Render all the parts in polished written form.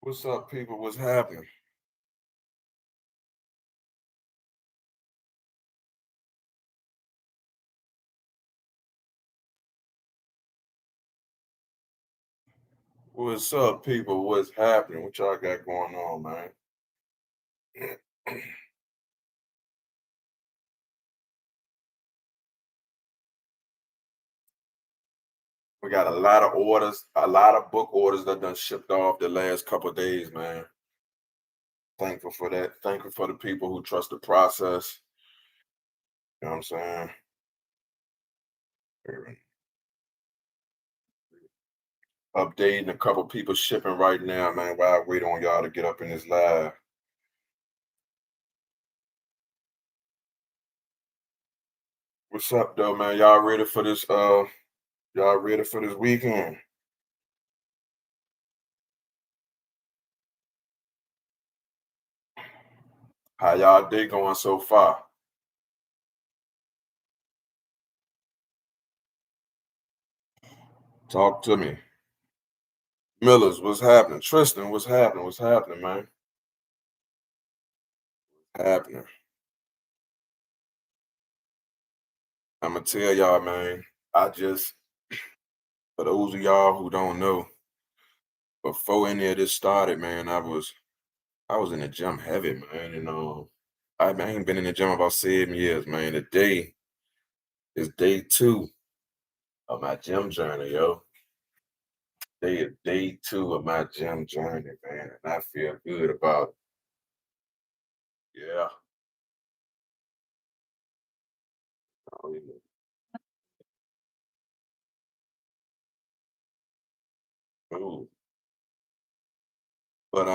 What's up, people? What's happening? What's up, people? What's happening? What y'all got going on, man? We got a lot of orders, a lot of book orders that done shipped off the last couple of days, man. Thankful for that. Thankful for the people who trust the process. You know what I'm saying? Updating a couple people shipping right now, man, while I wait on y'all to get up in this live. What's up, though, man? Y'all ready for this? Y'all ready for this weekend? How y'all day going so far? Talk to me. Millers, what's happening? Tristan, what's happening? What's happening, man? Happening. I'm gonna tell y'all, man. I just, for those of y'all who don't know, before any of this started, man, I was in the gym heavy, man. I ain't been in the gym about 7 years, man. Today is day 2 of my gym journey, yo. Day 2 of my gym journey, man, and I feel good about it. Yeah. Oh, yeah. Ooh. But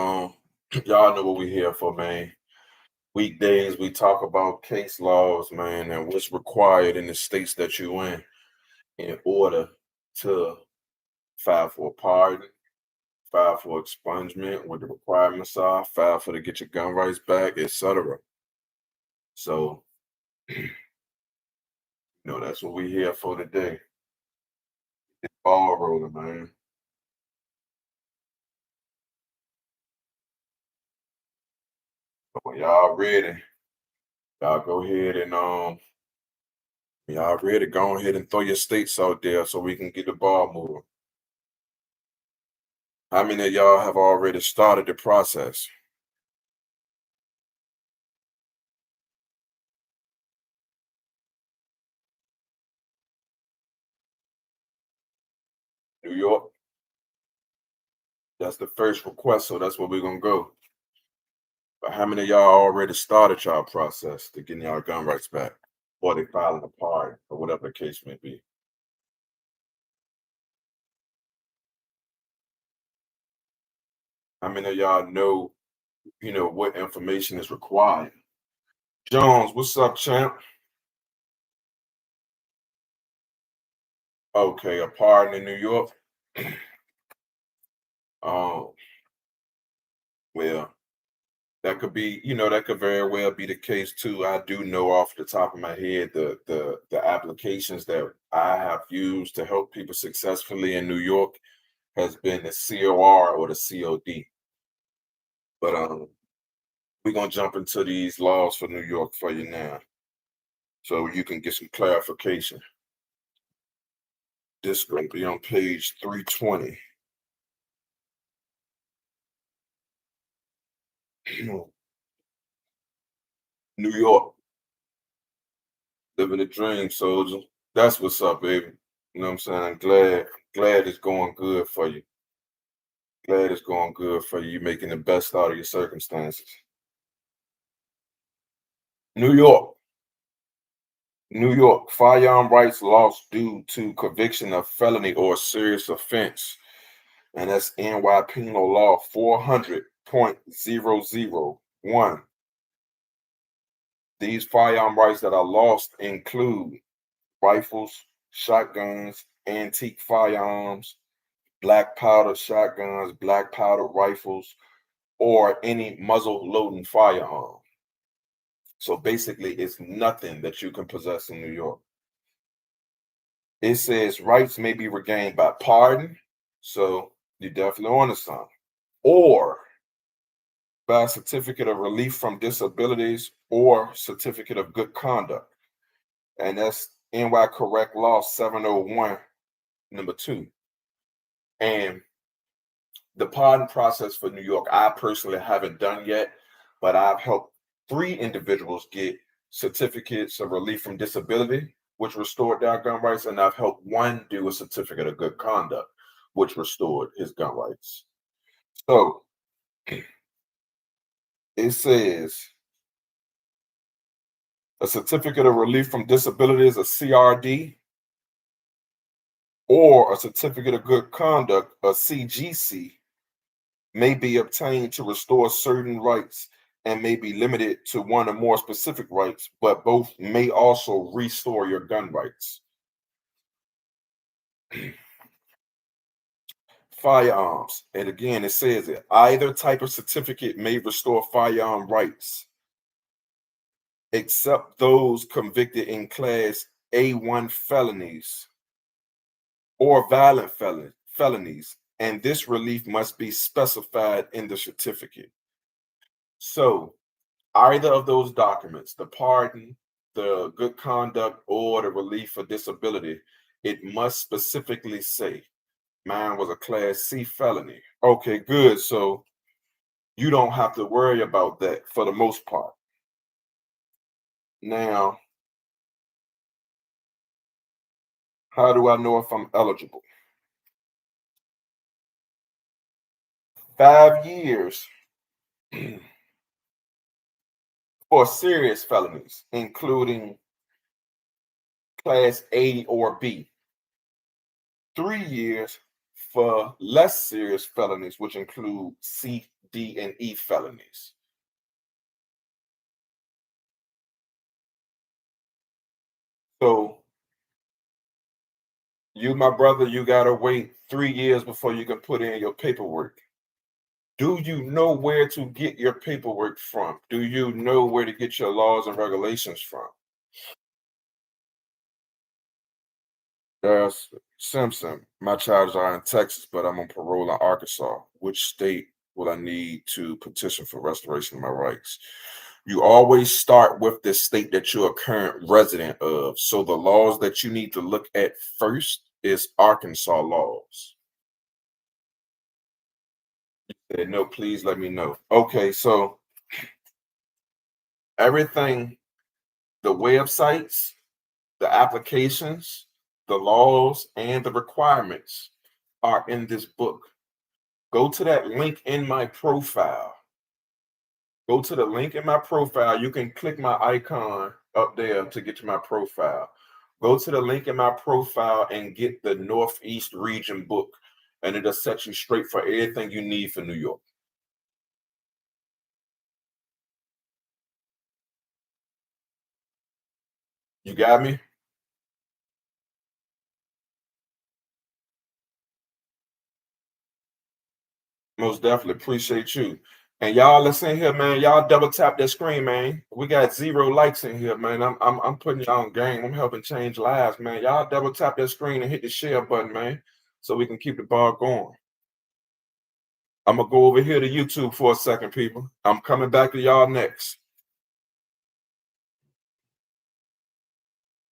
y'all know what we here for, man. Weekdays, we talk about case laws, man, and what's required in the states that you in order to file for a pardon, file for expungement, what the requirements are, file for to get your gun rights back, etc. So, that's what we here for today. Ball rolling, man. So when y'all ready, y'all go ahead and y'all ready, go ahead and throw your states out there so we can get the ball moving. How many of y'all have already started the process? New York? That's the first request, so that's where we're gonna go. But how many of y'all already started y'all process to getting y'all gun rights back? Or they filing a pardon, or whatever the case may be. How many of y'all know, what information is required? Jones, what's up, champ? Okay, a pardon in New York. Um, well, that could be, that could very well be the case too. I do know off the top of my head the applications that I have used to help people successfully in New York has been the COR or the COD. But we're gonna jump into these laws for New York for you now, so you can get some clarification. This gonna be on page 320. New York, living the dream, soldier. That's what's up, baby. You know what I'm saying? I'm glad it's going good for you. Glad it's going good for you. You're making the best out of your circumstances. New York. New York, firearm rights lost due to conviction of felony or serious offense. And that's NY Penal Law 400.001. These firearm rights that are lost include rifles, shotguns, antique firearms, black powder shotguns, black powder rifles, or any muzzle loading firearm. So basically, it's nothing that you can possess in New York. It says rights may be regained by pardon. So you definitely on to something. or by a certificate of relief from disabilities or certificate of good conduct. And that's NY Correct Law 701, number 2. And the pardon process for New York, I personally haven't done yet, but I've helped 3 individuals get certificates of relief from disability, which restored their gun rights, and I've helped 1 do a certificate of good conduct, which restored his gun rights. So it says a certificate of relief from disability is a CRD, or a certificate of good conduct, a CGC, may be obtained to restore certain rights and may be limited to 1 or more specific rights, but both may also restore your gun rights. Firearms, and again, it says it, either type of certificate may restore firearm rights, except those convicted in class A1 felonies or violent felonies, and this relief must be specified in the certificate. So either of those documents, the pardon, the good conduct, or the relief for disability, it must specifically say mine was a class C felony. Okay, good. So you don't have to worry about that for the most part. Now, how do I know if I'm eligible? 5 years for serious felonies, including class A or B. 3 years for less serious felonies, which include C, D, and E felonies. So you, my brother, you gotta wait 3 years before you can put in your paperwork. Do you know where to get your paperwork from? Do you know where to get your laws and regulations from? There's Simpson. My charges are in Texas, but I'm on parole in Arkansas. Which state will I need to petition for restoration of my rights? You always start with the state that you're a current resident of. So the laws that you need to look at first is Arkansas laws. Said, no, please let me know. Okay, so everything, the websites, the applications, the laws, and the requirements are in this book. Go to that link in my profile. Go to the link in my profile. You can click my icon up there to get to my profile. Go to the link in my profile and get the Northeast Region book, and it'll set you straight for everything you need for New York. You got me? Most definitely appreciate you. And y'all that's in here, man. Y'all double tap that screen, man. We got 0 likes in here, man. I'm putting y'all on game. I'm helping change lives, man. Y'all double tap that screen and hit the share button, man, so we can keep the ball going. I'm gonna go over here to YouTube for a second, people. I'm coming back to y'all next.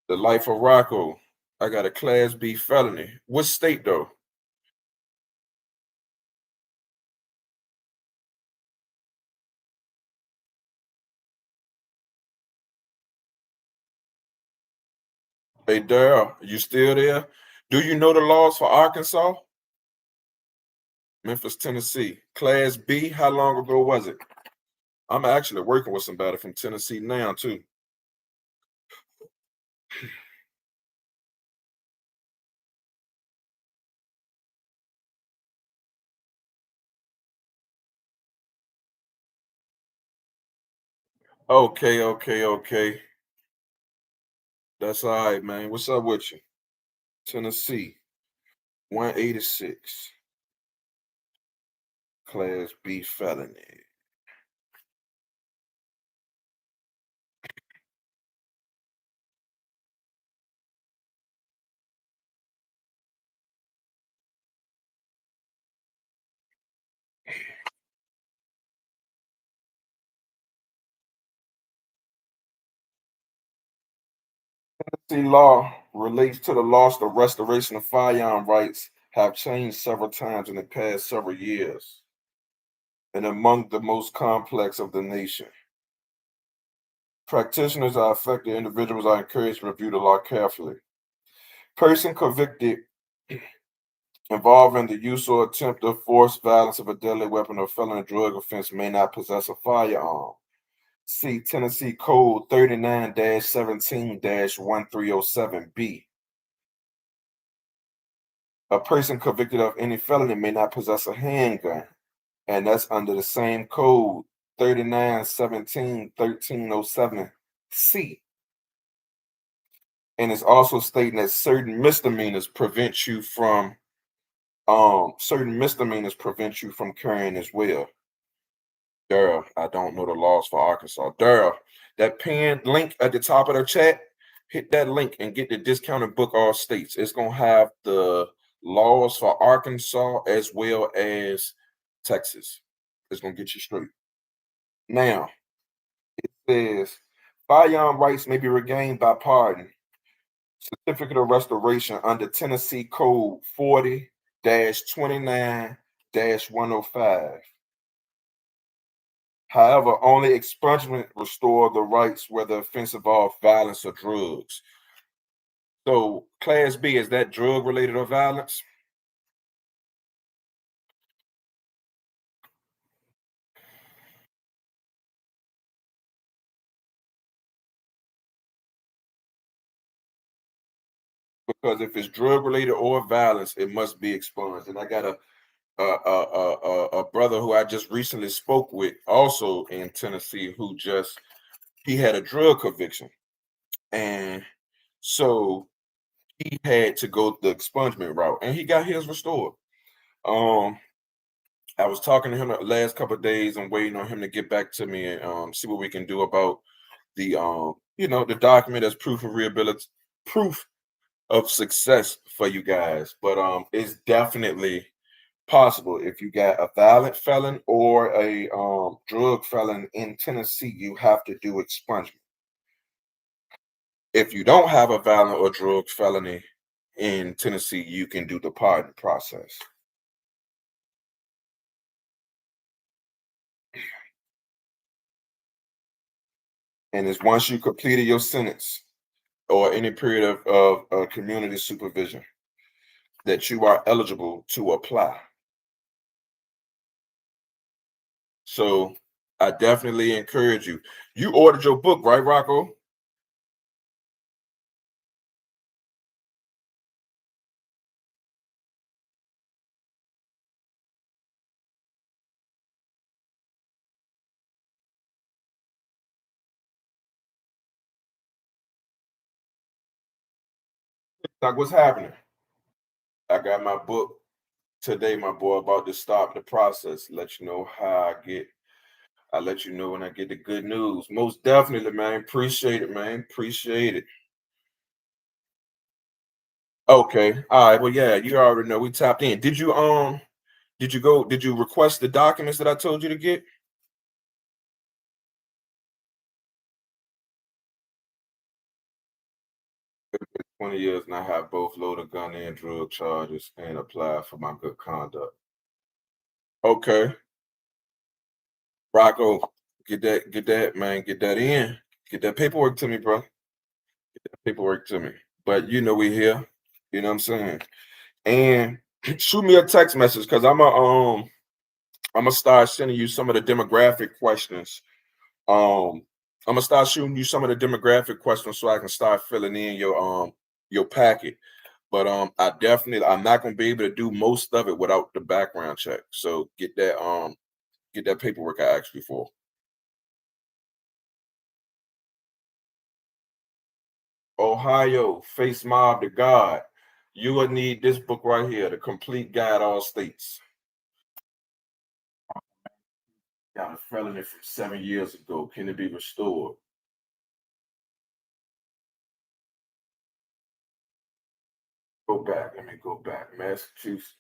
The Life of Rocco. I got a Class B felony. What state though? Hey, Daryl, you still there? Do you know the laws for Arkansas? Memphis, Tennessee. Class B, how long ago was it? I'm actually working with somebody from Tennessee now, too. Okay, okay, okay. That's all right, man. What's up with you? Tennessee, 186. Class B felony. Tennessee law relates to the loss or restoration of firearm rights have changed several times in the past several years and among the most complex of the nation. Practitioners or affected individuals are encouraged to review the law carefully. Person convicted involving the use or attempt of force, violence of a deadly weapon or felony drug offense may not possess a firearm. See Tennessee Code 39-17-1307B. A person convicted of any felony may not possess a handgun, and that's under the same code 39-17-1307C. And it's also stating that certain misdemeanors prevent you from carrying as well. Daryl, I don't know the laws for Arkansas. Daryl, that pinned link at the top of the chat, hit that link and get the discounted book all states. It's gonna have the laws for Arkansas as well as Texas. It's gonna get you straight. Now, it says firearm rights may be regained by pardon, certificate of restoration under Tennessee Code 40-29-105. However, only expungement restore the rights where the offense involved violence or drugs. So, Class B, is that drug related or violence? Because if it's drug related or violence, it must be expunged. And I got a brother who I just recently spoke with, also in Tennessee, who he had a drug conviction, and so he had to go the expungement route, and he got his restored. I was talking to him the last couple of days. I'm waiting on him to get back to me and see what we can do about the the document as proof of rehabilitation, proof of success for you guys. But it's definitely possible if you got a violent felon or a drug felon in Tennessee, you have to do expungement. If you don't have a violent or drug felony in Tennessee, you can do the pardon process. And it's once you completed your sentence or any period of community supervision that you are eligible to apply. So I definitely encourage you. You ordered your book, right, Rocco? Like, what's happening? I got my book today, my boy, about to start the process. Let you know how I let you know when I get the good news. Most definitely, man. Appreciate it, man. Appreciate it. Okay. All right. Well, yeah, you already know we tapped in. Did you request the documents that I told you to get? 20 years and I have both loaded gun and drug charges and applied for my good conduct. Okay. Rocco, get that, man. Get that in. Get that paperwork to me, bro. Paperwork to me. But you know we here. You know what I'm saying? And shoot me a text message because I'm gonna start sending you some of the demographic questions. I'm gonna start shooting you some of the demographic questions so I can start filling in your packet. But I'm not gonna be able to do most of it without the background check. So get that paperwork I asked you for. Ohio, Face Mob to God. You will need this book right here, The Complete Guide All States. Got a felony from 7 years ago. Can it be restored? Go back. Let me go back. Massachusetts.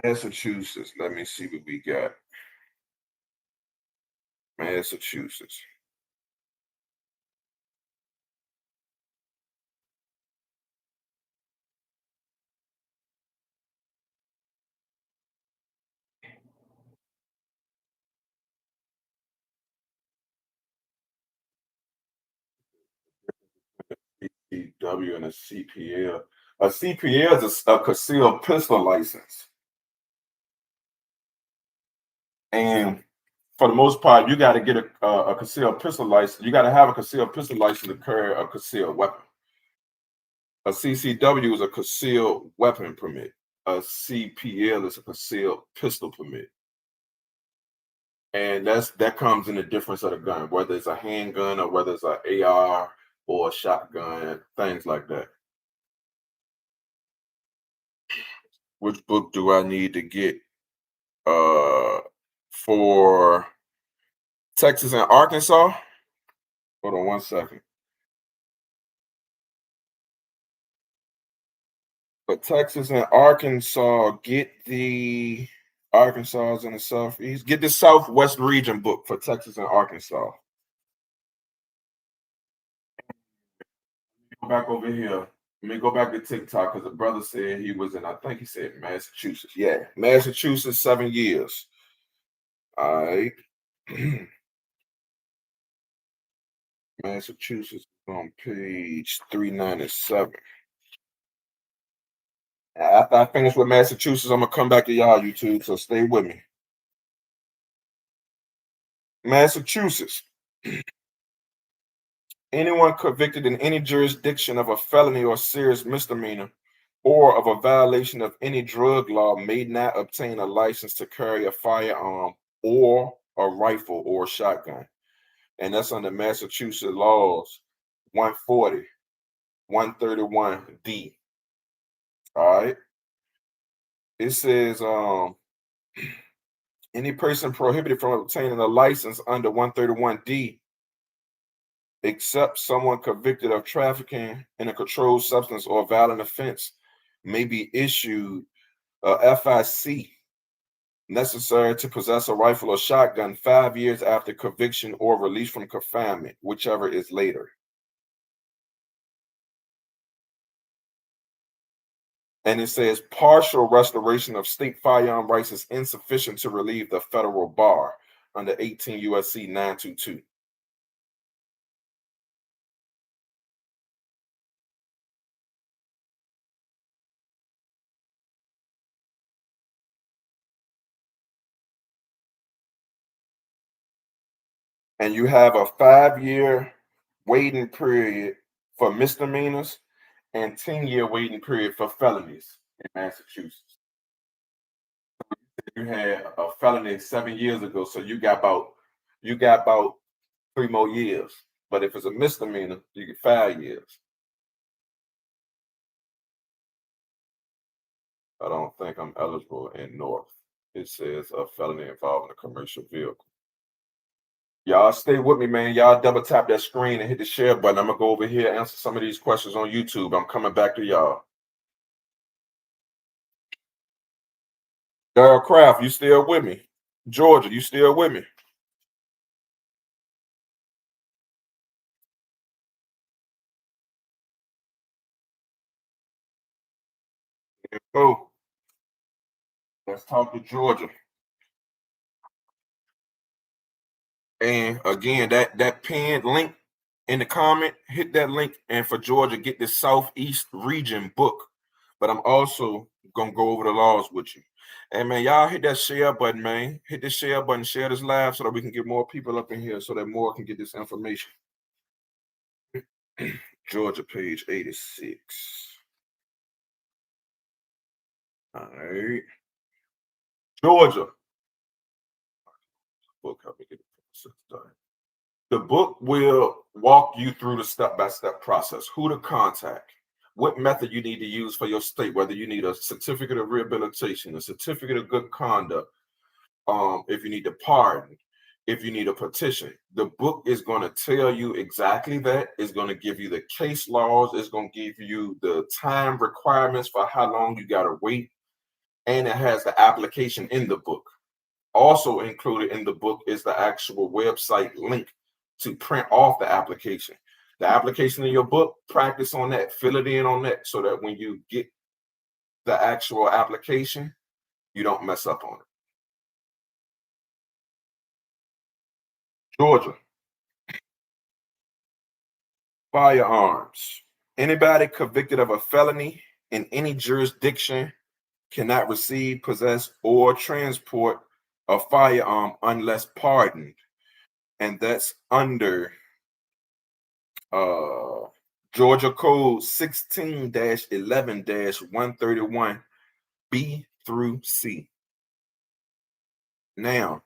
Massachusetts. Let me see what we got. Massachusetts. CW and a CPL. A CPL is a concealed pistol license. And for the most part, you got to get a concealed pistol license. You got to have a concealed pistol license to carry a concealed weapon. A CCW is a concealed weapon permit. A CPL is a concealed pistol permit. And that comes in the difference of the gun, whether it's a handgun or whether it's an AR or a shotgun, things like that. Which book do I need to get for Texas and Arkansas? Hold on one second. For Texas and Arkansas, get the Arkansas in the southeast. Get the Southwest region book for Texas and Arkansas. Go back over here. Let me go back to TikTok because the brother said he was in, I think he said Massachusetts. Yeah, Massachusetts, 7 years. All right. Massachusetts on page 397. After I finish with Massachusetts, I'm going to come back to y'all, YouTube, so stay with me. Massachusetts. Anyone convicted in any jurisdiction of a felony or serious misdemeanor or of a violation of any drug law may not obtain a license to carry a firearm or a rifle or a shotgun. And that's under Massachusetts laws 140, 131D. All right. It says any person prohibited from obtaining a license under 131D except someone convicted of trafficking in a controlled substance or violent offense may be issued a FIC necessary to possess a rifle or shotgun 5 years after conviction or release from confinement, whichever is later. And it says partial restoration of state firearm rights is insufficient to relieve the federal bar under 18 USC 922. And you have a 5-year waiting period for misdemeanors and 10-year waiting period for felonies in Massachusetts. You had a felony 7 years ago, so you got about 3 more years. But if it's a misdemeanor, you get 5 years. I don't think I'm eligible in North. It says a felony involving a commercial vehicle. Y'all stay with me, man. Y'all double tap that screen and hit the share button. I'm gonna go over here and answer some of these questions on YouTube. I'm coming back to y'all. Daryl Craft, you still with me? Georgia, you still with me? Oh, let's talk to Georgia. And again, that pinned link in the comment, hit that link. And for Georgia, get the Southeast region book. But I'm also gonna go over the laws with you. And man, y'all hit that share button, man. Hit the share button, share this live so that we can get more people up in here so that more can get this information. Georgia, page 86. All right. Georgia. Book, help me get it done. The book will walk you through the step-by-step process, who to contact, what method you need to use for your state, whether you need a certificate of rehabilitation, a certificate of good conduct, if you need a pardon, if you need a petition. The book is going to tell you exactly that. It's going to give you the case laws. It's going to give you the time requirements for how long you got to wait. and it has the application in the book. Also included in the book is the actual website link to print off the application. The application in your book, practice on that, fill it in on that, so that when you get the actual application, you don't mess up on it. Georgia, firearms. Anybody convicted of a felony in any jurisdiction cannot receive, possess, or transport a firearm unless pardoned. And that's under Georgia Code 16-11-131 B through C. Now,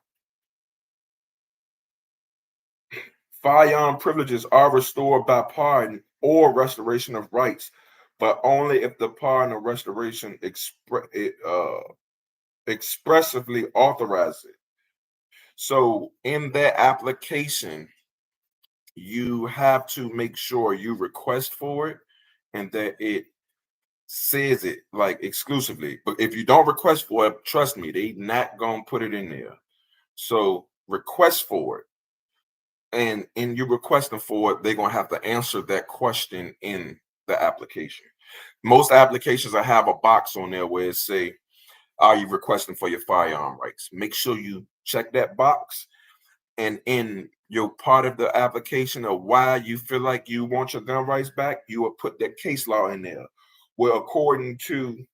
firearm privileges are restored by pardon or restoration of rights, but only if the pardon or restoration expressively authorize it. So in that application, you have to make sure you request for it and that it says it like exclusively. But if you don't request for it, trust me, they not gonna put it in there. So request for it. And in you requesting for it, they're gonna have to answer that question in the application. Most applications I have a box on there where it say, are you requesting for your firearm rights? Make sure you check that box, and in your part of the application of why you feel like you want your gun rights back, you will put that case law in there. Well, according to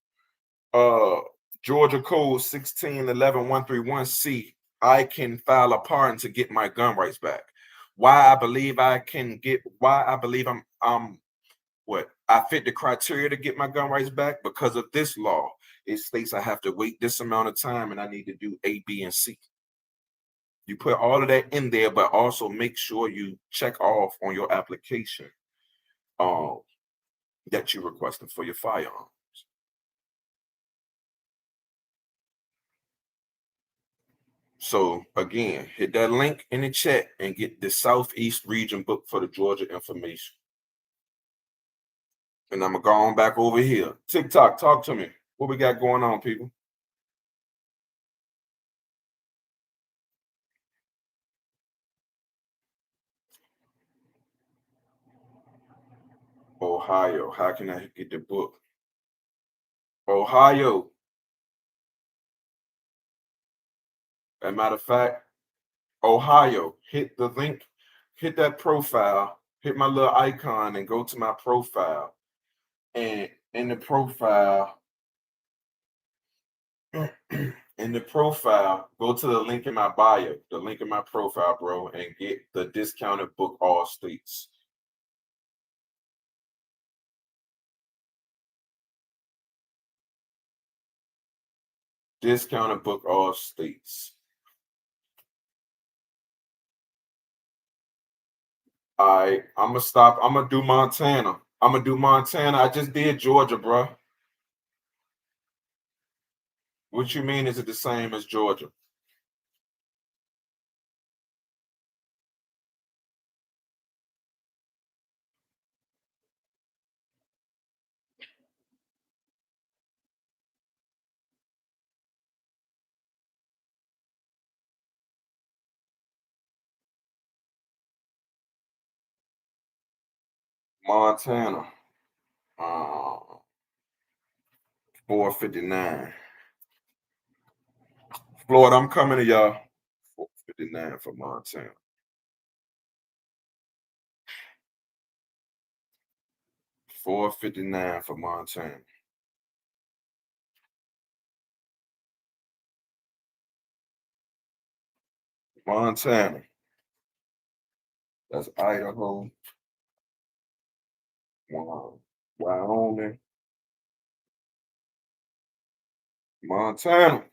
Georgia Code 16-11-131C, I can file a pardon to get my gun rights back. Why I believe I can get, why I believe I'm what I fit the criteria to get my gun rights back, because of this law. It states I have to wait this amount of time and I need to do A, B, and C. You put all of that in there, but also make sure you check off on your application that you're requesting for your firearm. So again, hit that link in the chat and get the Southeast Region book for the Georgia information. And I'm gonna go on back over here. TikTok, talk to me. What we got going on, people? Ohio, how can I get the book? Ohio. As a matter of fact, Ohio, hit the link, hit that profile, hit my little icon and go to my profile. And in the profile, go to the link in my bio, the link in my profile, bro, and get the discounted book, All States. Discounted book, All States. All right, I'm gonna stop. I'm gonna do Montana. I just did Georgia, bro. What you mean? Is it the same as Georgia? Montana, 459. Florida, I'm coming to y'all. 459 for Montana. 459 for Montana. Montana. That's Idaho. Wyoming. Montana.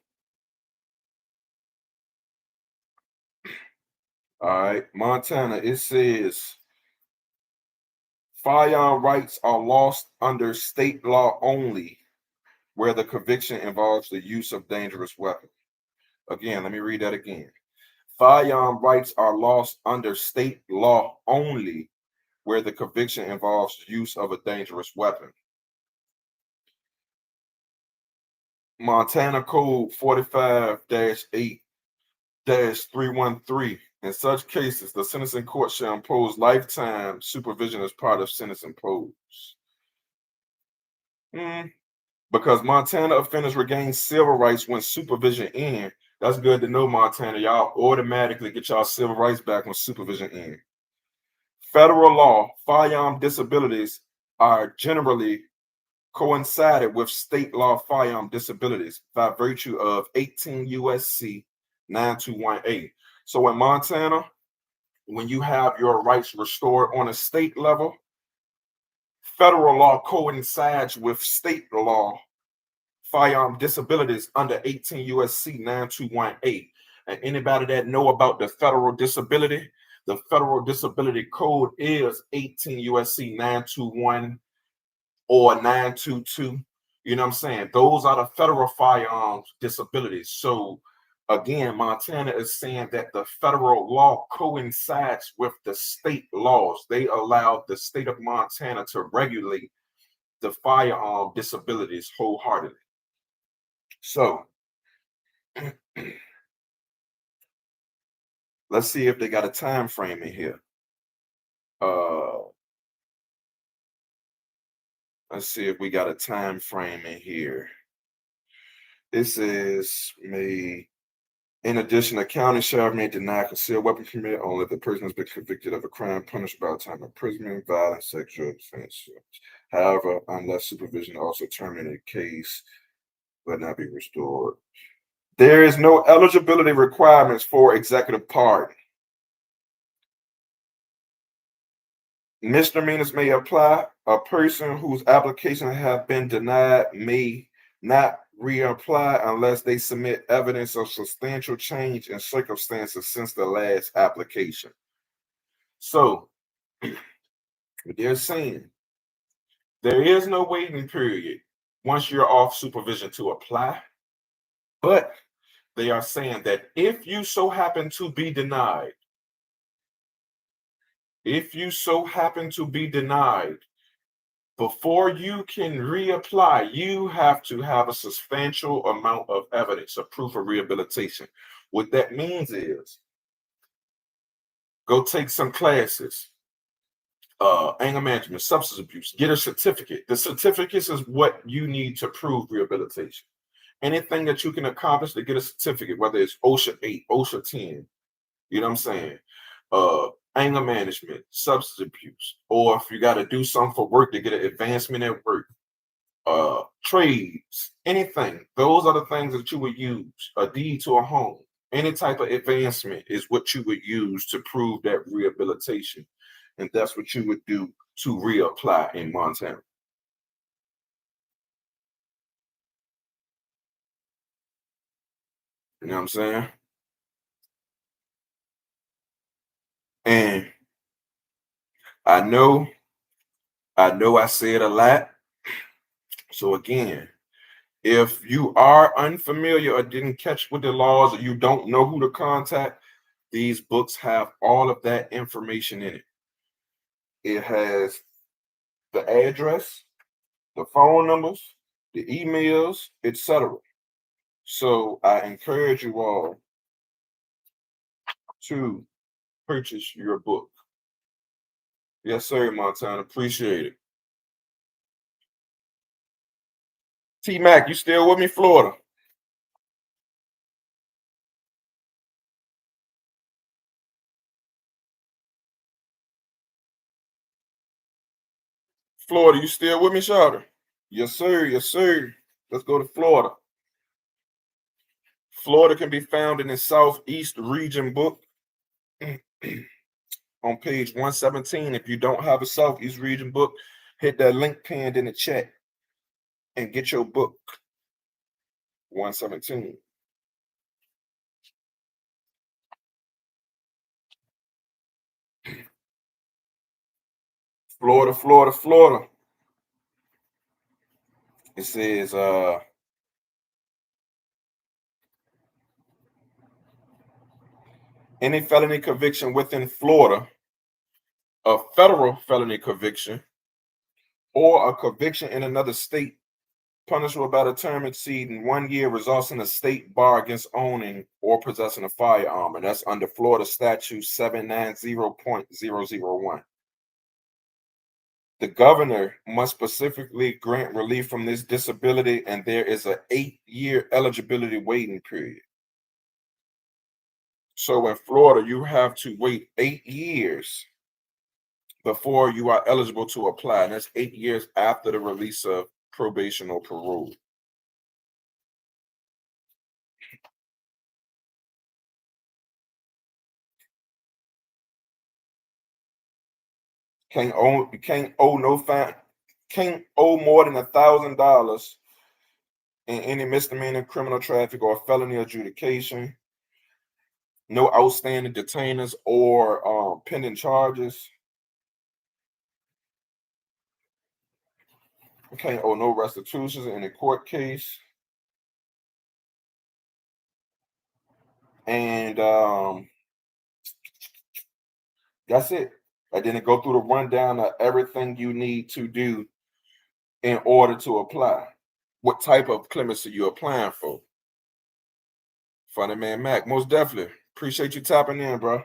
All right, Montana. It says firearm rights are lost under state law only where the conviction involves the use of dangerous weapon. Again, let me read that again. Firearm rights are lost under state law only where the conviction involves the use of a dangerous weapon. Montana Code 45-8-313. In such cases, the sentencing court shall impose lifetime supervision as part of sentence imposed. Because Montana offenders regain civil rights when supervision ends. That's good to know, Montana. Y'all automatically get y'all civil rights back when supervision ends. Federal law, firearm disabilities are generally coincided with state law firearm disabilities by virtue of 18 USC 9218. So in Montana, when you have your rights restored on a state level, federal law coincides with state law firearm disabilities under 18 USC 9218. And anybody that know about the federal disability code is 18 USC 921 or 922. You know what I'm saying? Those are the federal firearms disabilities. So again, Montana is saying that the federal law coincides with the state laws. They allow the state of Montana to regulate the firearm disabilities wholeheartedly. So let's see if they got a time frame in here. Let's see if we got a time frame in here. This is May. In addition, a county sheriff may deny concealed weapon permit only if the person has been convicted of a crime punished by a time of imprisonment, violence, sexual offense. However, unless supervision also terminated the case, will not be restored. There is no eligibility requirements for executive pardon. Misdemeanors may apply. A person whose application have been denied may not reapply unless they submit evidence of substantial change in circumstances since the last application. So they're saying there is no waiting period once you're off supervision to apply, but they are saying that if you so happen to be denied, before you can reapply, you have to have a substantial amount of evidence, a proof of rehabilitation. What that means is go take some classes, anger management, substance abuse, get a certificate. The certificates is what you need to prove rehabilitation. Anything that you can accomplish to get a certificate, whether it's OSHA 8, OSHA 10, you know what I'm saying? Anger management, substance abuse, or if you got to do something for work to get an advancement at work, trades, anything. Those are the things that you would use. A deed to a home, any type of advancement is what you would use to prove that rehabilitation. And that's what you would do to reapply in Montana. You know what I'm saying? And I know I said a lot. So again, if you are unfamiliar or didn't catch with the laws or you don't know who to contact, these books have all of that information in it. It has the address, the phone numbers, the emails, etc. So I encourage you all to purchase your book. Yes, sir, Montana. Appreciate it. T-Mac, you still with me, Florida? Florida, you still with me, Shawty? Yes, sir. Yes, sir. Let's go to Florida. Florida can be found in the Southeast Region book on page 117. If you don't have a Southeast Region book, hit that link pinned in the chat and get your book. 117. Florida, Florida, Florida. It says any felony conviction within Florida, a federal felony conviction, or a conviction in another state punishable by the term exceeding 1 year results in a state bar against owning or possessing a firearm, and that's under Florida Statute 790.001. The governor must specifically grant relief from this disability, and there is an 8-year eligibility waiting period. So in Florida, you have to wait 8 years before you are eligible to apply, and that's 8 years after the release of probation or parole. Can't owe no fine, can't owe more than $1,000 in any misdemeanor, criminal traffic, or felony adjudication. No outstanding detainers or pending charges. Can't owe no restitutions in a court case. And that's it. And then it go through the rundown of everything you need to do in order to apply. What type of clemency you're applying for? Funny man Mac, most definitely. Appreciate you tapping in, bro.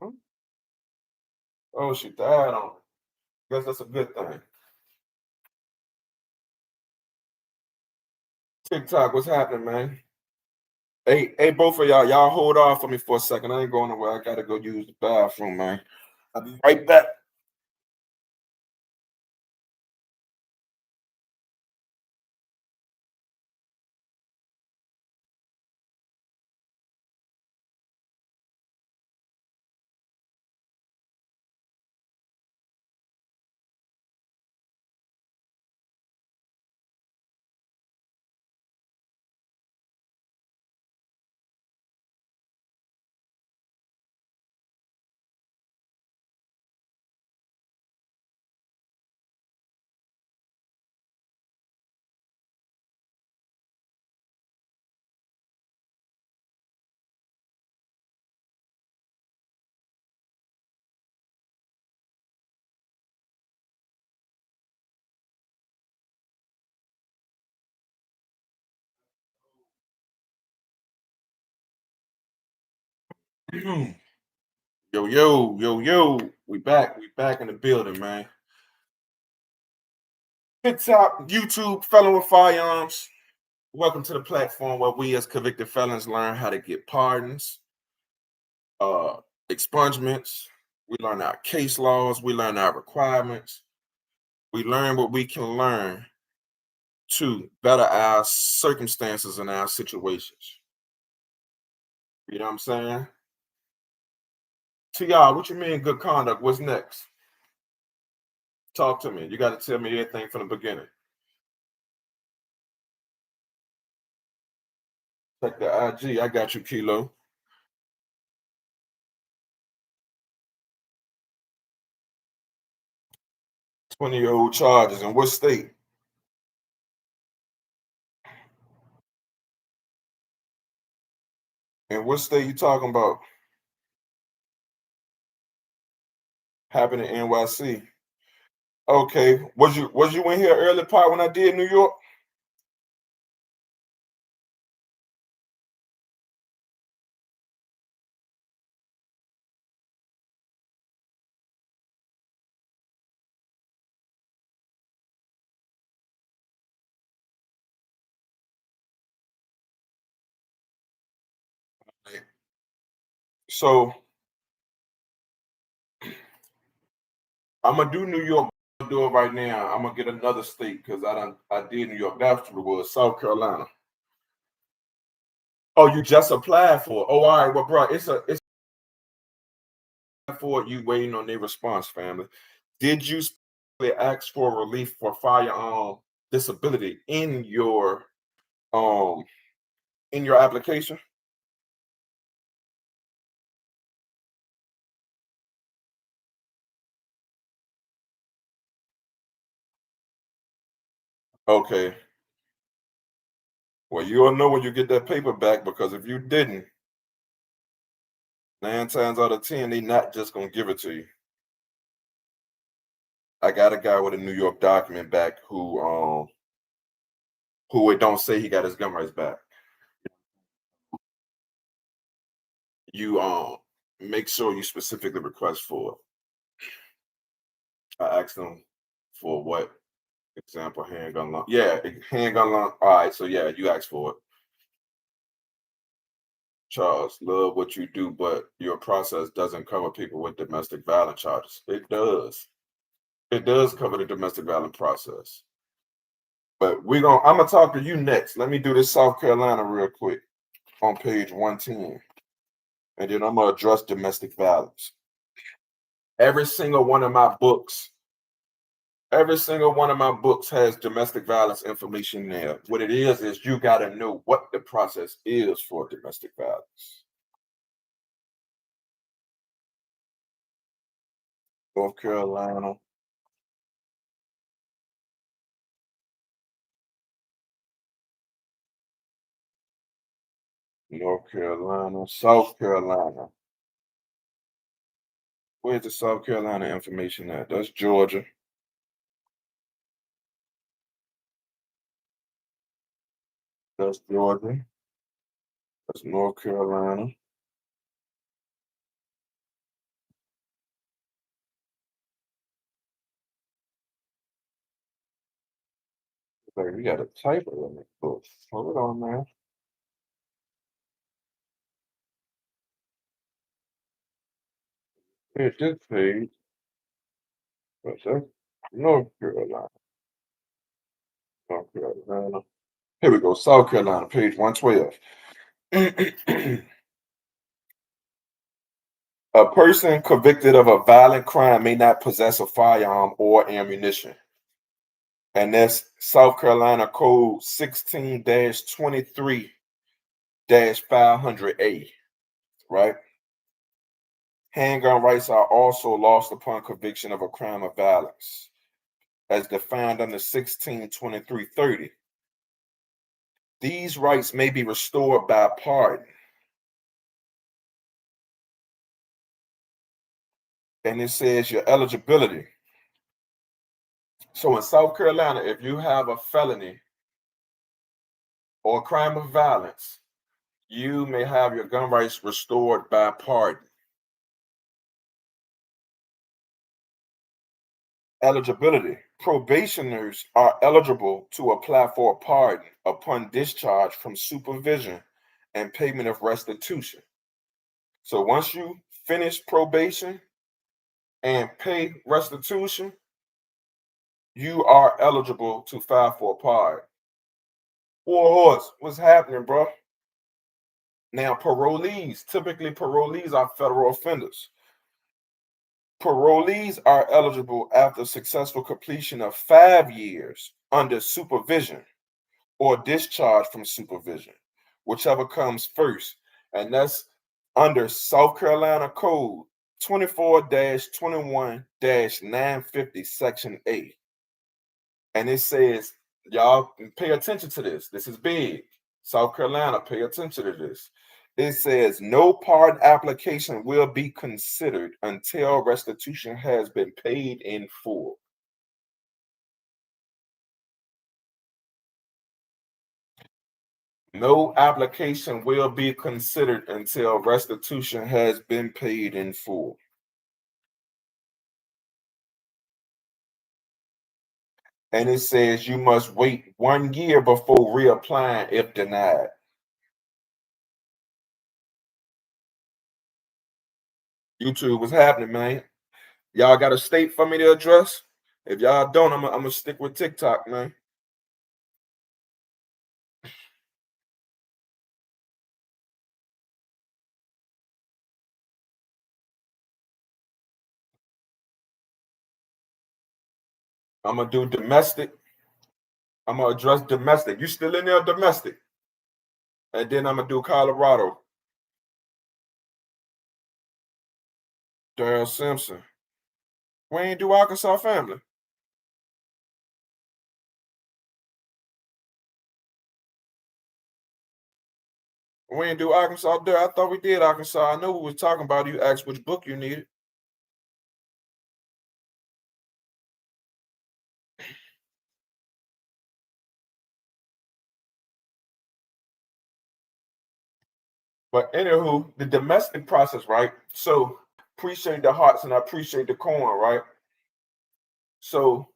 Huh? Oh, she died on it. Guess that's a good thing. TikTok, what's happening, man? Hey, both of y'all hold off for me for a second. I ain't going nowhere. I gotta go use the bathroom, man. I'll be right back. Yo, yo, yo, yo. We back. We back in the building, man. TikTok, YouTube, Felon with Firearms. Welcome to the platform where we as convicted felons learn how to get pardons, uh, expungements. We learn our case laws. We learn our requirements. We learn what we can learn to better our circumstances and our situations. You know what I'm saying? TR, what you mean good conduct? What's next? Talk to me. You got to tell me everything from the beginning. Check the IG. I got you, Kilo. 20-year-old charges. In what state? And what state you talking about? Happened in NYC. Okay. Was you in here early part when I did New York? So I'm gonna do New York. I'm gonna do it right now. I'm gonna get another state because I did New York. That's what it was. South Carolina. Oh, you just applied for it. Oh, all right. Well, bro, it's for you waiting on their response, family. Did you specifically ask for relief for firearm disability um in your application? Okay. Well, you'll know when you get that paper back because if you didn't, 9 times out of 10, they not just gonna give it to you. I got a guy with a New York document back who it don't say he got his gun rights back. You make sure you specifically request for it. I asked him for what example handgun law. Yeah, handgun law. All right, so yeah, you asked for it. Charles, love what you do, but your process doesn't cover people with domestic violence charges. It does. It does cover the domestic violence process. But I'm gonna talk to you next. Let me do this South Carolina real quick on page 110. And then I'm gonna address domestic violence. Every single one of my books, has domestic violence information there. What it is you gotta know what the process is for domestic violence. North Carolina. North Carolina, South Carolina. Where's the South Carolina information at? That's Georgia. That's Georgia. That's North Carolina. Like, we got a typo in this book. Hold on, man. Here's this page. But that's North Carolina. North Carolina. Here we go. South Carolina, page 112. A person convicted of a violent crime may not possess a firearm or ammunition. And that's South Carolina Code 16-23-500A, right? Handgun rights are also lost upon conviction of a crime of violence, as defined under 16-23-30. These rights may be restored by pardon. And it says your eligibility. So in South Carolina, if you have a felony or a crime of violence, you may have your gun rights restored by pardon. Eligibility. Probationers are eligible to apply for a pardon upon discharge from supervision and payment of restitution. So once you finish probation and pay restitution, you are eligible to file for a pardon. Horse, what's happening, bro? Now, typically parolees are federal offenders. Parolees are eligible after successful completion of 5 years under supervision or discharge from supervision, whichever comes first. And that's under South Carolina Code 24-21-950, Section A. And it says, y'all pay attention to this. This is big. South Carolina, pay attention to this. It says no pardon application will be considered until restitution has been paid in full. No application will be considered until restitution has been paid in full. And it says you must wait 1 year before reapplying if denied. YouTube, what's happening, man? Y'all got a state for me to address? If y'all don't, I'm gonna stick with TikTok, man. I'm gonna do domestic. I'm gonna address domestic. You still in there, domestic? And then I'm gonna do Colorado. Darrell Simpson. We ain't do Arkansas family. We didn't do Arkansas there. I thought we did Arkansas. I know we was talking about it. You asked which book you needed. But anywho, the domestic process, right? So appreciate the hearts and I appreciate the corn, right? So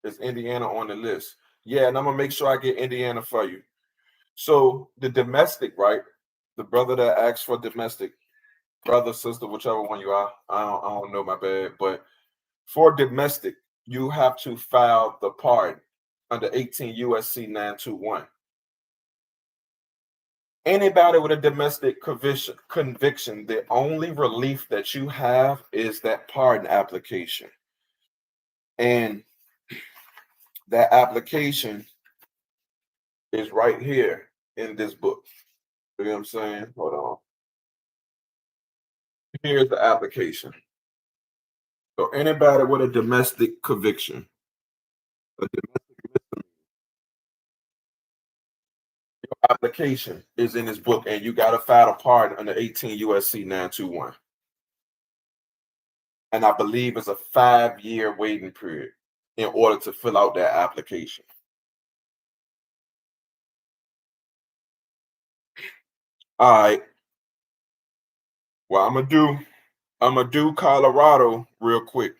is Indiana on the list? Yeah, and I'm gonna make sure I get Indiana for you. So the domestic, right? The brother that asked for domestic, brother, sister, whichever one you are. I don't know, my bad. But for domestic, you have to file the pardon under 18 USC 921. Anybody with a domestic conviction, the only relief that you have is that pardon application. And that application is right here in this book. You know what I'm saying? Hold on. Here's the application. So anybody with a domestic conviction, a domestic application is in this book, and you got to file a pardon under 18 USC 921. And I believe it's a 5-year waiting period in order to fill out that application. All right. Well, I'm gonna do Colorado real quick.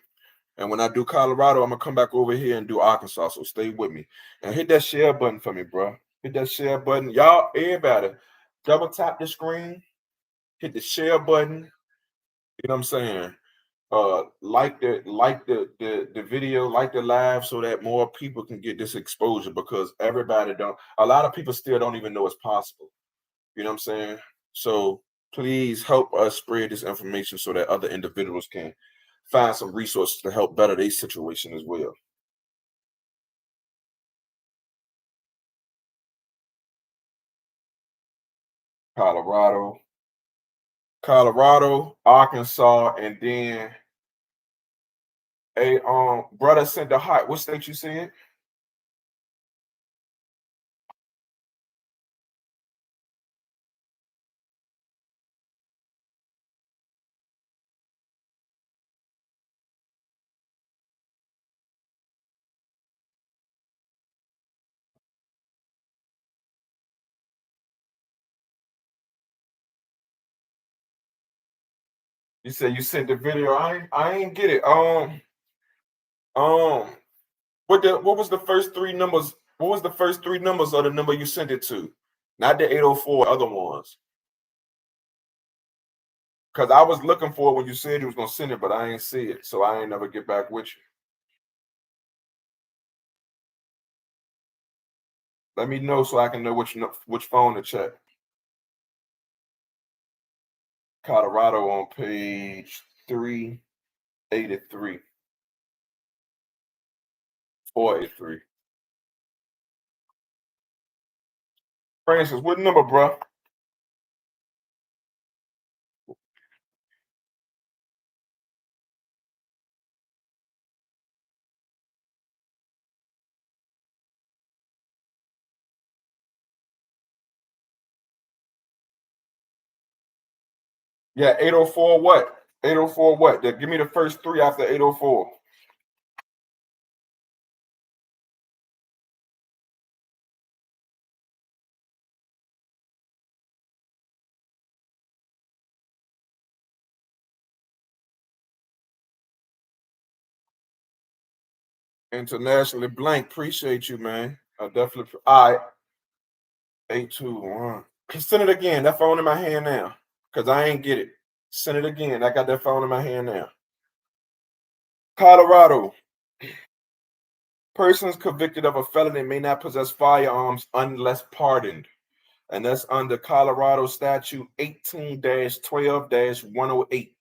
And when I do Colorado, I'm gonna come back over here and do Arkansas. So stay with me. And hit that share button for me, bro. Hit that share button. Y'all, everybody, double tap the screen, hit the share button. You know what I'm saying? Like the video, like the live, so that more people can get this exposure, because everybody don't, a lot of people still don't even know it's possible. You know what I'm saying? So please help us spread this information so that other individuals can find some resources to help better their situation as well. Colorado, Arkansas, and then a brother sent the hot. What state you said? You said you sent the video. I ain't get it. Um, what was the first three numbers? What was the first three numbers of the number you sent it to? Not the 804 other ones. Because I was looking for it when you said you was gonna send it, but I ain't see it, so I ain't never get back with you. Let me know so I can know which phone to check. Colorado on page 383. 483. Francis, what number, bro? Yeah, 804 what? 804 what? Give me the first three after 804. Internationally blank. Appreciate you, man. I definitely. All right. 821. Send it again. That phone in my hand now. Because I ain't get it. Send it again. I got that phone in my hand now. Colorado. Persons convicted of a felony may not possess firearms unless pardoned. And that's under Colorado Statute 18-12-108.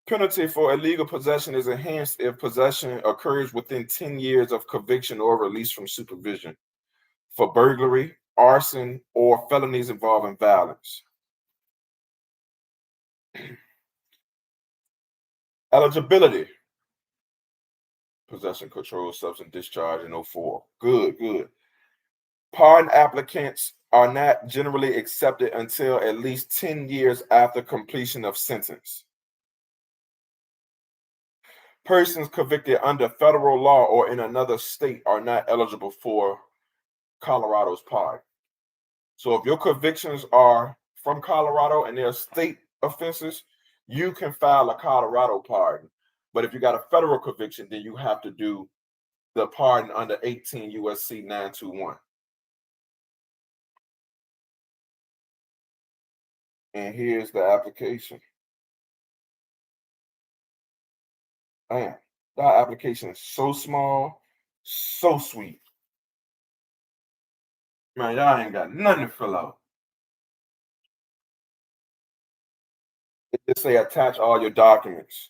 Penalty for illegal possession is enhanced if possession occurs within 10 years of conviction or release from supervision for burglary, arson, or felonies involving violence. Eligibility. Possession, controlled substance, discharge in 04. Good. Pardon applicants are not generally accepted until at least 10 years after completion of sentence. Persons convicted under federal law or in another state are not eligible for Colorado's pardon. So if your convictions are from Colorado and they're state offenses, you can file a Colorado pardon. But if you got a federal conviction, then you have to do the pardon under 18 USC 921. And here's the application. Man, that application is so small, so sweet. Man, y'all ain't got nothing to fill out. It just say attach all your documents.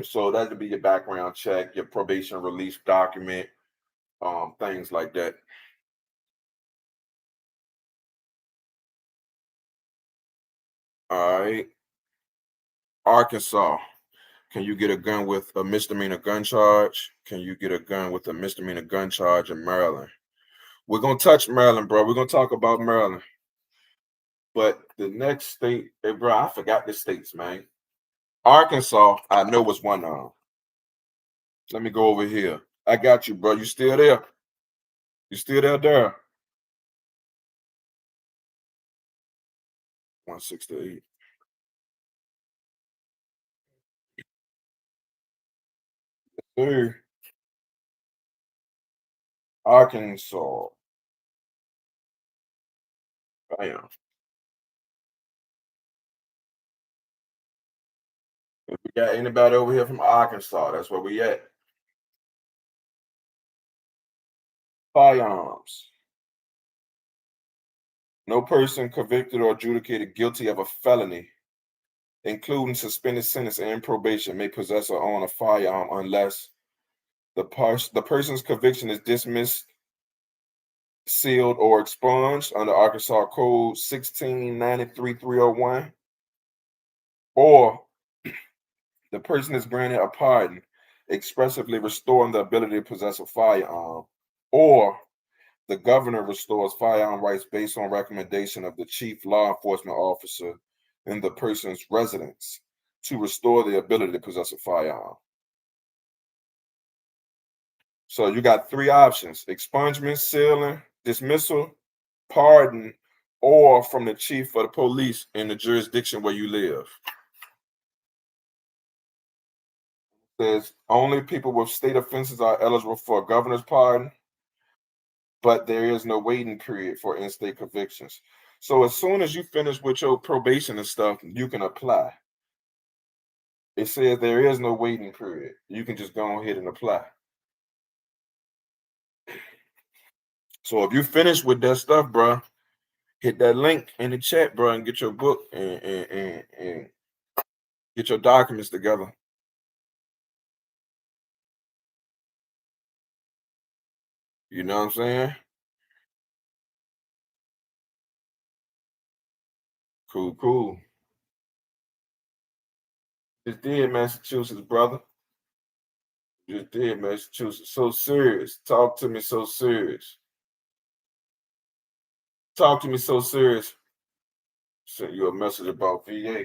So that would be your background check, your probation release document, things like that. All right. Arkansas. Can you get a gun with a misdemeanor gun charge? Can you get a gun with a misdemeanor gun charge in Maryland? We're gonna touch Maryland, bro. We're gonna talk about Maryland. But the next state, hey, bro, I forgot the states, man. Arkansas, I know was one of them. Let me go over here. I got you, bro. You still there? You still there? 168. Sir. Arkansas. Bam. If we got anybody over here from Arkansas, that's where we at. Firearms. No person convicted or adjudicated guilty of a felony, including suspended sentence and probation, may possess or own a firearm unless the person's conviction is dismissed, sealed, or expunged under Arkansas Code 1693301, or the person is granted a pardon, expressly restoring the ability to possess a firearm, or the governor restores firearm rights based on recommendation of the chief law enforcement officer in the person's residence to restore the ability to possess a firearm. So you got three options: expungement, sealing, dismissal, pardon, or from the chief of the police in the jurisdiction where you live. It says only people with state offenses are eligible for a governor's pardon, but there is no waiting period for in-state convictions. So as soon as you finish with your probation and stuff, you can apply. It says there is no waiting period. You can just go ahead and apply. So if you finish with that stuff, bro, hit that link in the chat, bro, and get your book and get your documents together. You know what I'm saying? Cool. Just did Massachusetts, brother. Just did Massachusetts. So serious. Talk to me so serious. Talk to me so serious. Sent you a message about VA.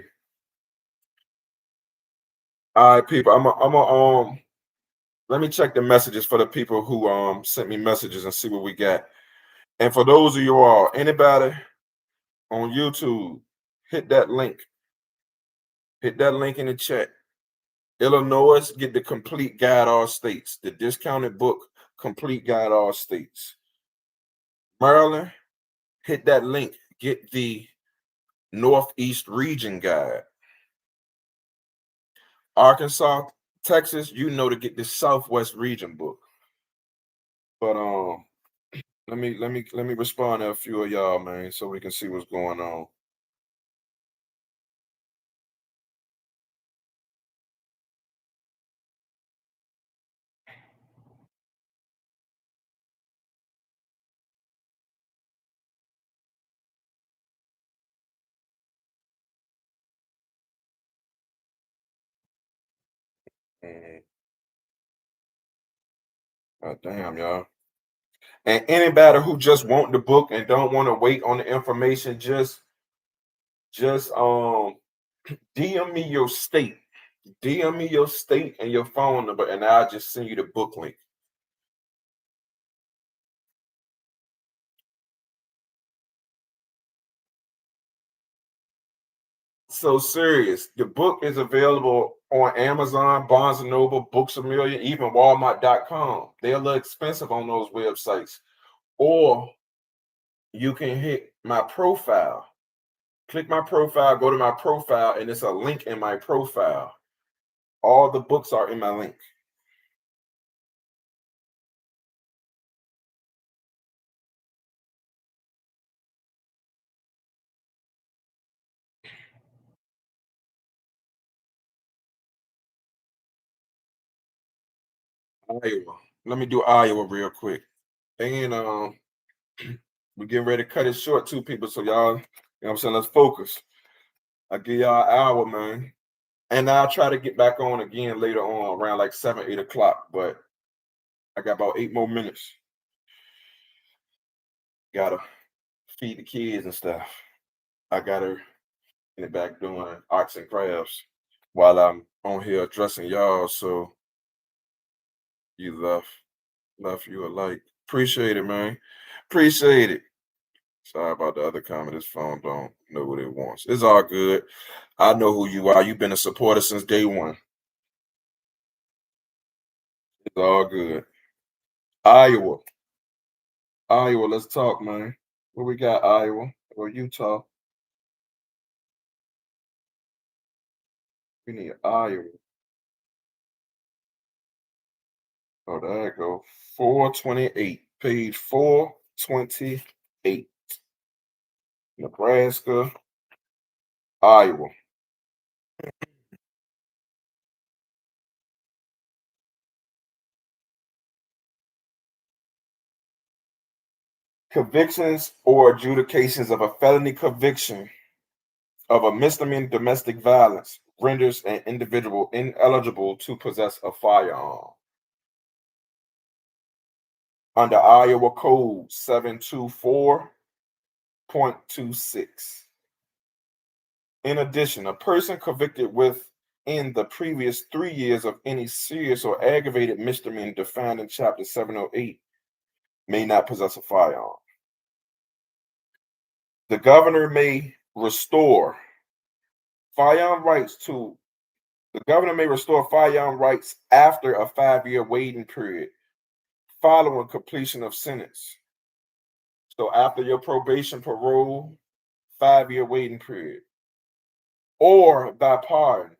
All right, people. Let me check the messages for the people who sent me messages and see what we got. And for those of you all, anybody on YouTube, hit that link. Hit that link in the chat. Illinois, get the complete guide all states, the discounted book, complete guide all states. Maryland, hit that link. Get the Northeast region guide. Arkansas, Texas, you know to get the Southwest region book. But let me respond to a few of y'all, man, so we can see what's going on. God damn, y'all. And anybody who just want the book and don't want to wait on the information, just DM me your state. DM me your state and your phone number, and I'll just send you the book link. So serious. The book is available on Amazon, Barnes and Noble, Books a Million, even Walmart.com. They're a little expensive on those websites. Or you can hit my profile. Click my profile, go to my profile, and it's a link in my profile. All the books are in my link. Iowa. Let me do Iowa real quick. And we're getting ready to cut it short too, people. So y'all, you know what I'm saying? Let's focus. I'll give y'all an hour, man. And I'll try to get back on again later on around like 7, 8 o'clock. But I got about 8 more minutes. Gotta feed the kids and stuff. I got her in the back doing arts and crafts while I'm on here addressing y'all. So you love you alike. Appreciate it, man. Appreciate it. Sorry about the other comment. This phone don't know what it wants. It's all good. I know who you are. You've been a supporter since day one. It's all good. Iowa. Iowa, let's talk, man. What we got, Iowa or Utah? We need Iowa. Oh, there you go. 428. Page 428. Nebraska, Iowa. Convictions or adjudications of a felony conviction of a misdemeanor domestic violence renders an individual ineligible to possess a firearm. Under Iowa Code 724.26. In addition, a person convicted within the previous 3 years of any serious or aggravated misdemeanor defined in Chapter 708 may not possess a firearm. The governor may restore firearm rights to the governor may restore firearm rights after a 5-year waiting period following completion of sentence. So after your probation, parole, 5-year waiting period, or by pardon,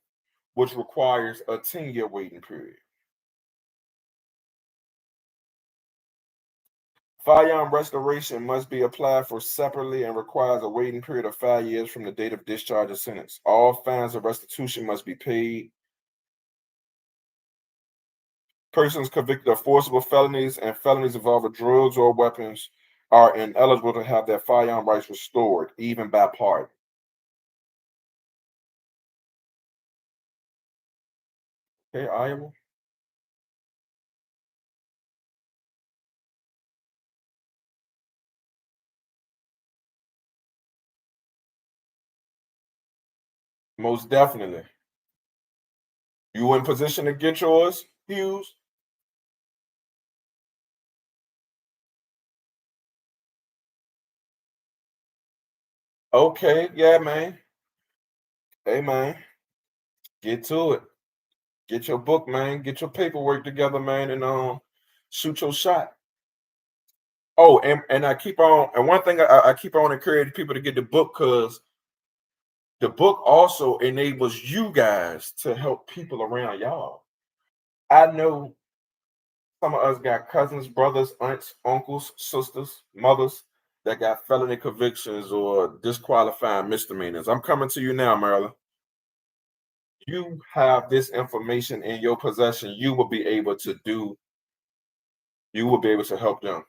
which requires a 10-year waiting period. Firearm restoration must be applied for separately and requires a waiting period of 5 years from the date of discharge of sentence. All fines of restitution must be paid. Persons convicted of forcible felonies and felonies involving drugs or weapons are ineligible to have their firearm rights restored, even by pardon. Okay, Iowa. Most definitely. You in position to get yours, Hughes? Okay, yeah, man. Hey, man, get to it. Get your book, man. Get your paperwork together, man, and shoot your shot. Oh, and I keep on, and one thing I keep on encouraging people to get the book because the book also enables you guys to help people around y'all. I know some of us got cousins, brothers, aunts, uncles, sisters, mothers that got felony convictions or disqualifying misdemeanors. I'm coming to you now, Maryland. You have this information in your possession. You will be able to help them.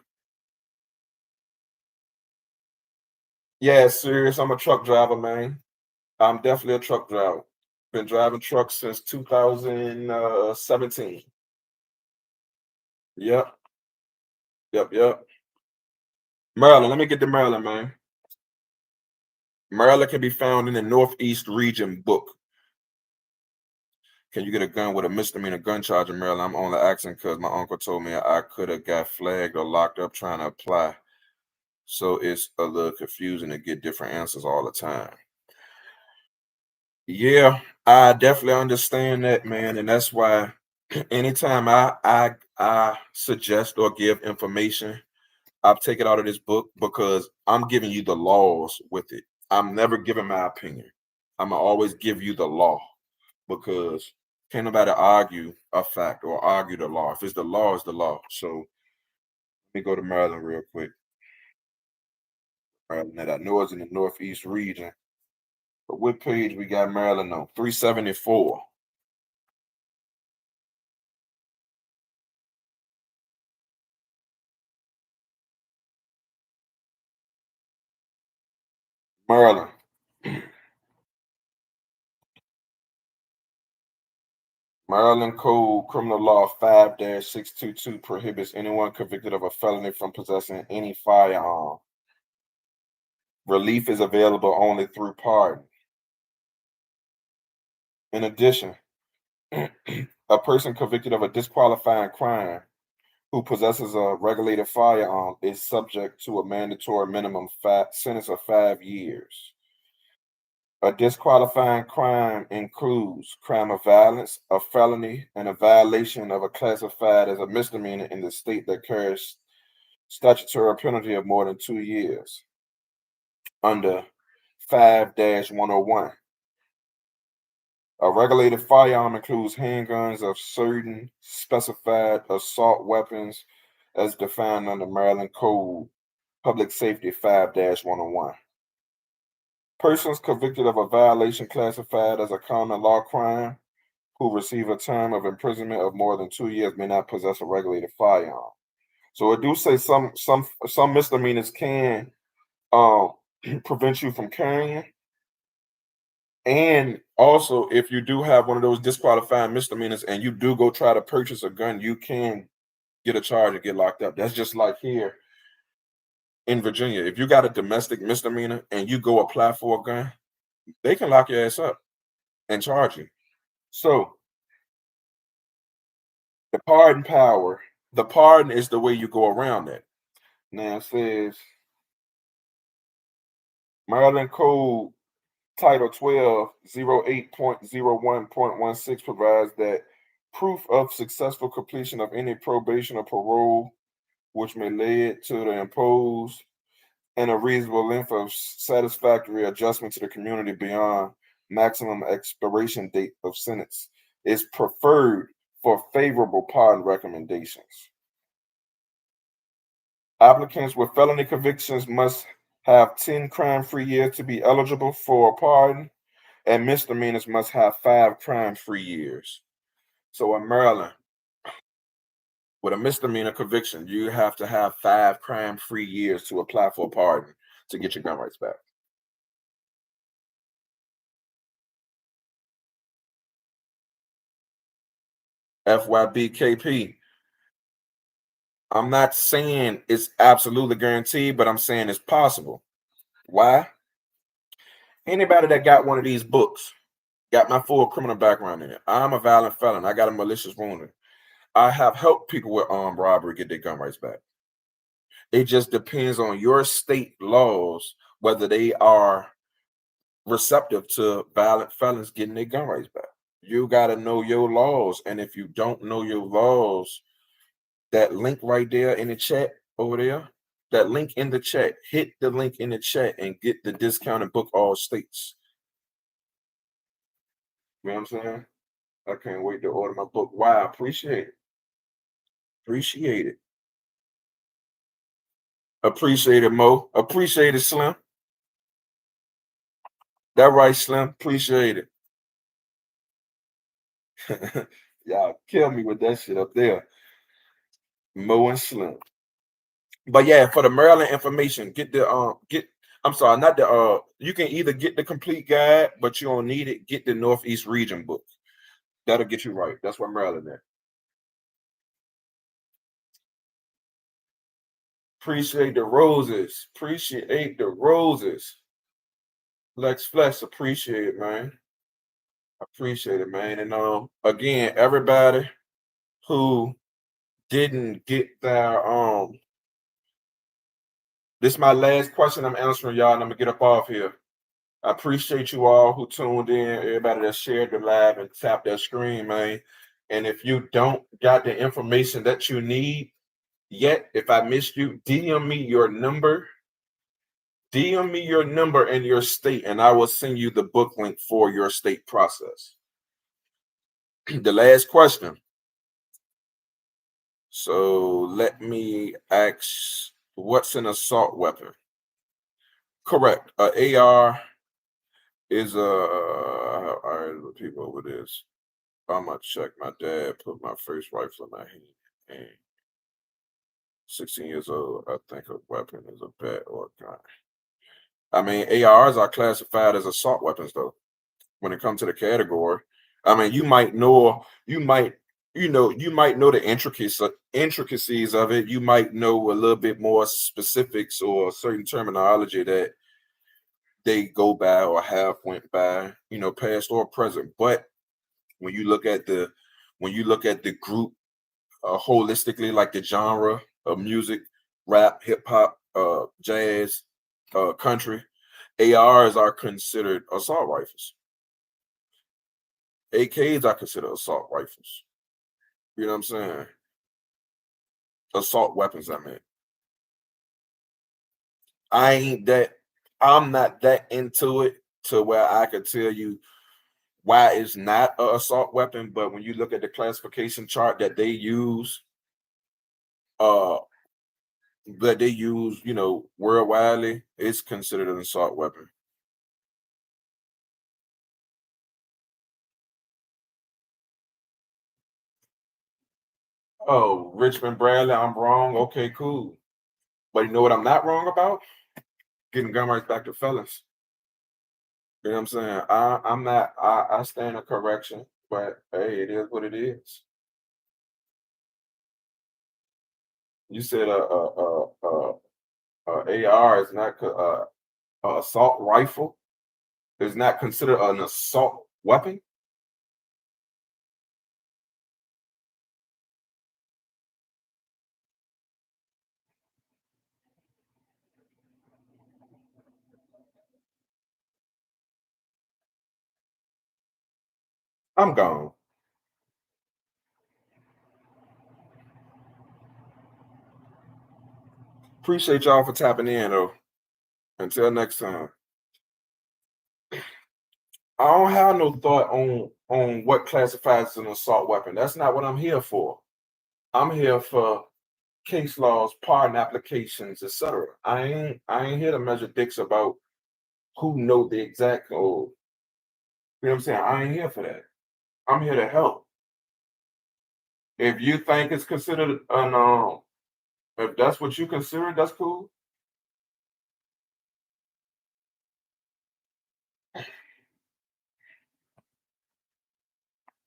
Yeah, serious. I'm a truck driver, man. I'm definitely a truck driver. Been driving trucks since 2017. Yep, yep. Maryland. Let me get to Maryland, man. Maryland can be found in the Northeast Region book. Can you get a gun with a misdemeanor gun charge in Maryland? I'm only asking because my uncle told me I could have got flagged or locked up trying to apply. So it's a little confusing to get different answers all the time. Yeah, I definitely understand that, man, and that's why anytime I suggest or give information, I'll take it out of this book because I'm giving you the laws with it. I'm never giving my opinion. I'm gonna always give you the law because can't nobody argue a fact or argue the law. If it's the law, it's the law. So let me go to Maryland real quick. Maryland, that I know is in the Northeast region. But what page we got Maryland on? 374. Maryland. Maryland Code Criminal Law 5-622 prohibits anyone convicted of a felony from possessing any firearm. Relief is available only through pardon. In addition, a person convicted of a disqualifying crime who possesses a regulated firearm is subject to a mandatory minimum sentence of 5 years. A disqualifying crime includes crime of violence, a felony, and a violation of a classified as a misdemeanor in the state that carries statutory penalty of more than 2 years under 5-101. A regulated firearm includes handguns of certain specified assault weapons as defined under Maryland Code Public Safety 5-101. Persons convicted of a violation classified as a common law crime who receive a term of imprisonment of more than 2 years may not possess a regulated firearm. So it do say some misdemeanors can um, prevent you from carrying. And also, if you do have one of those disqualifying misdemeanors and you do go try to purchase a gun, you can get a charge and get locked up. That's just like here in Virginia. If you got a domestic misdemeanor and you go apply for a gun, they can lock your ass up and charge you. So the pardon power, the pardon is the way you go around that. Now it says Maryland Code Title 12, 08.01.16 provides that proof of successful completion of any probation or parole, which may lead to the imposed and a reasonable length of satisfactory adjustment to the community beyond maximum expiration date of sentence, is preferred for favorable pardon recommendations. Applicants with felony convictions must have 10 crime-free years to be eligible for a pardon, and misdemeanors must have 5 crime-free years. So in Maryland, with a misdemeanor conviction, you have to have 5 crime-free years to apply for a pardon to get your gun rights back. FYBKP. I'm not saying it's absolutely guaranteed, but I'm saying it's possible. Why? Anybody that got one of these books got my full criminal background in it. I'm a violent felon. I got a malicious wounding. I have helped people with armed robbery get their gun rights back. It just depends on your state laws whether they are receptive to violent felons getting their gun rights back. You got to know your laws, and if you don't know your laws, that link right there in the chat over there, that link in the chat, hit the link in the chat and get the discounted book all states. You know what I'm saying? I can't wait to order my book. Wow, appreciate it. Appreciate it. Appreciate it, Mo. Appreciate it, Slim. That right, Slim. Appreciate it. Y'all kill me with that shit up there. Mo and Slim. But yeah, for the Maryland information, get the I'm sorry, not the you can either get the complete guide, but you don't need it. Get the Northeast Region book. That'll get you right. That's where Maryland at. Appreciate the roses. Appreciate the roses. Lex Flex, appreciate it, man. Appreciate it, man. And again, everybody who didn't get their this is my last question I'm answering, y'all, and I'm gonna get up off here. I appreciate you all who tuned in, everybody that shared the live and tapped that screen, man. And if you don't got the information that you need yet, if I missed you, DM me your number. DM me your number and your state, and I will send you the book link for your state process. The last question. So let me ask, what's an assault weapon? Correct. AR is I repeat over this. I'm gonna check. My dad put my first rifle in my hand, and 16 years old, I think a weapon is a bat or a gun. I mean, ARs are classified as assault weapons, though. When it comes to the category, I mean, you might know the intricacies of it. You might know a little bit more specifics or certain terminology that they go by or have went by, past or present. But when you look at the group holistically, like the genre of music, rap, hip hop, jazz, country, ARs are considered assault rifles. AKs are considered assault rifles. You know what I'm saying? Assault weapons, I mean. I'm not that into it to where I could tell you why it's not an assault weapon, but when you look at the classification chart that they use, worldwidely, it's considered an assault weapon. Oh, Richmond Bradley, I'm wrong. Okay, cool. But you know what I'm not wrong about? Getting gun rights back to felons. You know what I'm saying? I'm not. I stand a correction, but hey, it is what it is. You said AR is not a assault rifle. Is not considered an assault weapon. I'm gone. Appreciate y'all for tapping in, though. Until next time. I don't have no thought on what classifies as an assault weapon. That's not what I'm here for. I'm here for case laws, pardon applications, etc. I ain't here to measure dicks about who know the exact or you know what I'm saying. I ain't here for that. I'm here to help. If you think it's considered an if that's what you consider, that's cool.